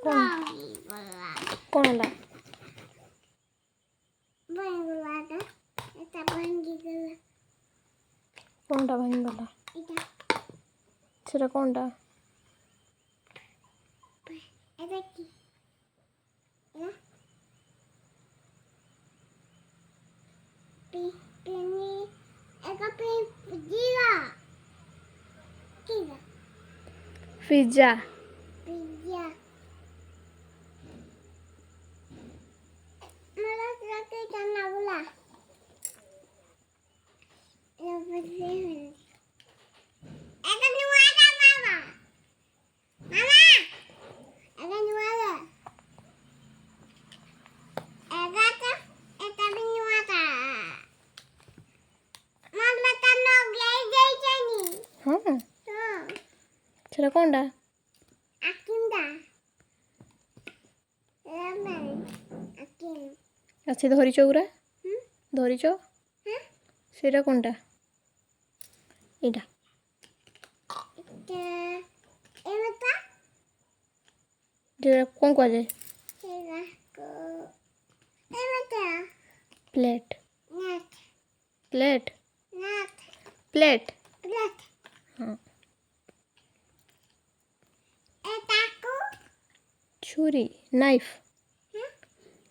কোন কোনটা কোনটা ভাঙি গলা সেটা কোনটা পিজ্জা হ্যাঁ সেটা কোনটা আচ্ছা ধরিছ ওরা ধরিছ সেটা কোনটা এটা যেটা কোন কাজে প্লেট প্লেট প্লেট হ্যাঁ ছুরি নাইফ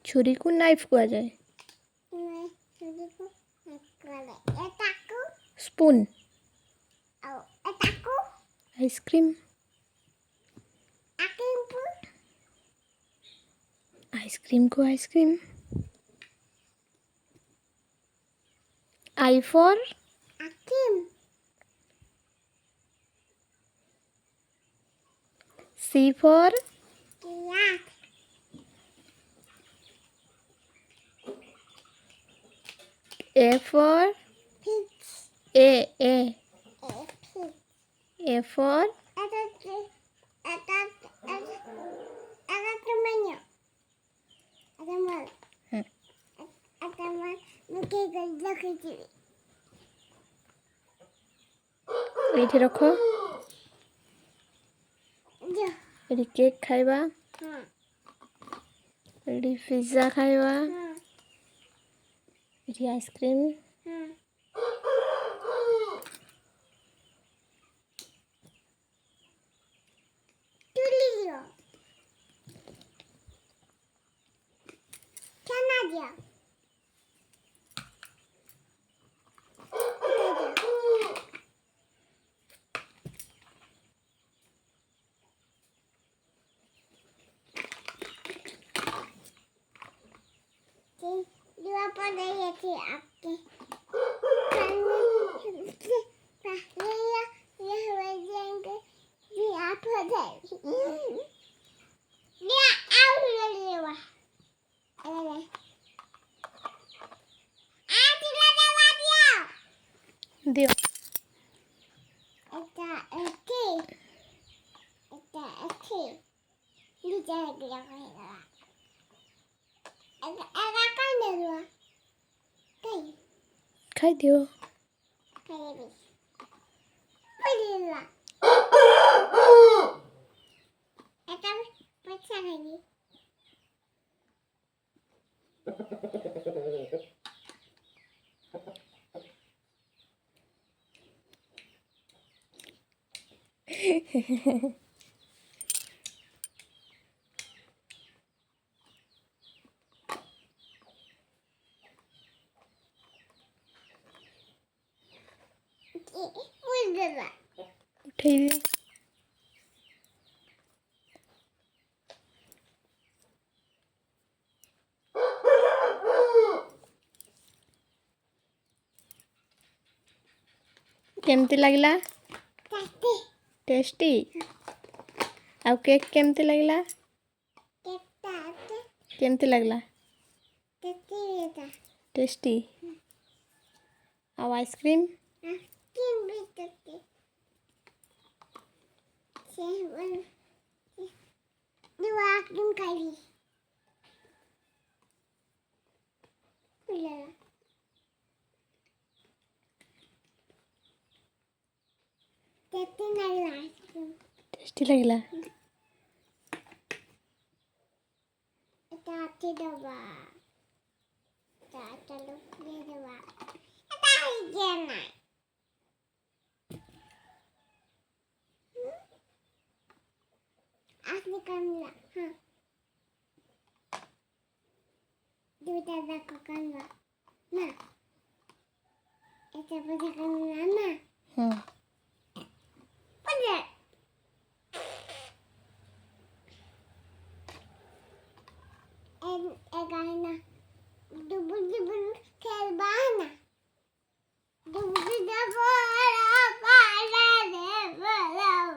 ছুরি को नाइफ କୁହାଯାଏ स्पून आइसक्रीम आइसक्रीम को ice cream I for C for A for A for এইটি রখ এটি কেক খাইবা এটি পিজ্জা খাইবা এটি আইসক্রিম দিও খাই দিও উঠেই দিও କେମିତି ଲାଗିଲା ଟେଷ୍ଟି ଆଉ କେକ୍ କେମିତି ଲାଗିଲା କେମିତି ଲାଗିଲା ଟେଷ୍ଟି ଆଉ ଆଇସ୍କ୍ରିମ୍ टेस्टी लगिला Iti dewa. Tata lupa dewa. Eta higena. Asli kanla. Ha. Duta dako kanla. Na. Eta pada kanla na. Pada. En egana.